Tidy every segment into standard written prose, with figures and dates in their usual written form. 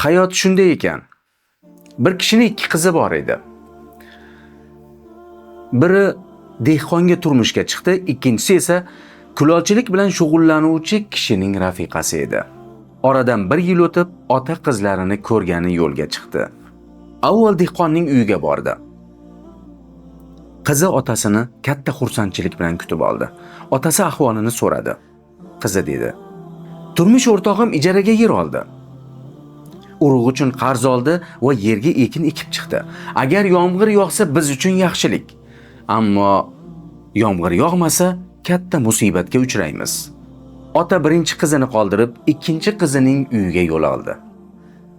Hayot shunday ekan. Bir kishining 2 qizi bor edi. Biri dehqonga turmushga chiqdi, ikkinchisi esa kulolchilik bilan shug'ullanuvchi kishining rafiqasi edi. Oradan 1 yil o'tib, ota qizlarini ko'rgani yo'lga chiqdi. Avval dehqonning uyiga bordi. Qizi otasini katta xursandchilik bilan kutib oldi. Otasi ahvolini so'radi. Qizi dedi: "Turmush o'rtog'im ijaraga yer oldi. Urug' uchun qarz oldi va yerga ekin ekib chiqdi. Agar yomg'ir yog'sa biz uchun yaxshilik. Ammo yomg'ir yog'masa katta musibatga uchraymiz." Ota birinchi qizini qoldirib, ikkinchi qizining uyiga yo'l oldi.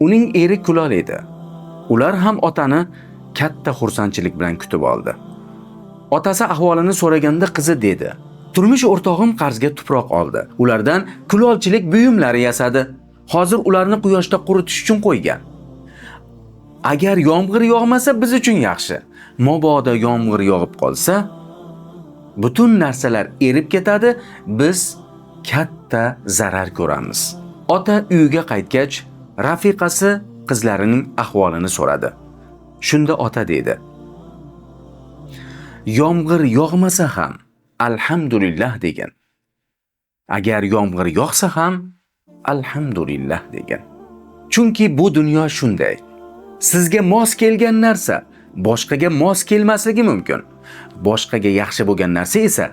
Uning eri kulol edi. Ular ham otani katta xursandchilik bilan kutib oldi. Otasi ahvolini so'raganda qizi dedi: "Turmush o'rtog'im qarzga tuproq oldi. Ulardan kulolchilik buyumlari yasadi. Hozir ularni quyoshda quritish uchun qo'ygan. Agar yomg'ir yog'masa biz uchun yaxshi. Mabodo yomg'ir yog'ib qolsa, butun narsalar erib ketadi, biz katta zarar ko'ramiz." Ota uyiga qaytgach, rafiqasi qizlarining ahvolini so'radi. Shunda ota dedi: "Yomg'ir yog'masa ham alhamdulillah degan. Agar yomg'ir yog'sa ham alhamdulillah degan. Chunki bu dunyo shunday. Sizga mos kelgan narsa boshqaga mos kelmasligi mumkin. Boshqaga yaxshi bo'lgan narsa esa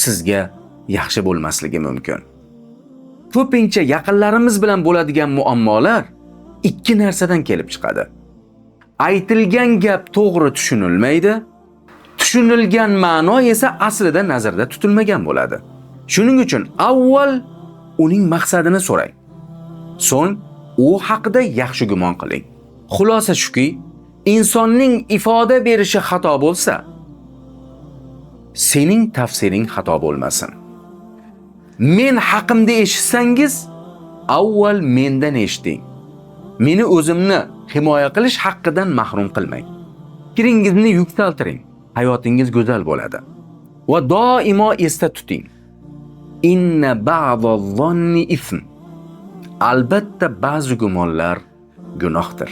sizga yaxshi bo'lmasligi mumkin. Ko'pincha yaqinlarimiz bilan bo'ladigan muammolar 2 narsadan kelib chiqadi. Aytilgan gap to'g'ri tushunilmaydi, tushunilgan ma'no esa aslida nazarda tutilmagan bo'ladi. Shuning uchun avval uning maqsadini so'rang. So'ng u haqida yaxshi gumon qiling. Xulosa shuki, insonning ifoda berishi xato bo'lsa, sening tafsiring xato bo'lmasin. Men haqimda eshitsangiz, avval mendan eshiting. Meni o'zimni himoya qilish haqqidan mahrum qilmang. Fikringizni yuksaltiring. Hayotingiz go'zal bo'ladi. Va doimo esda tuting. Inna ba'daz-zonni ism. Albatta ba'zi gumonlar gunohdir.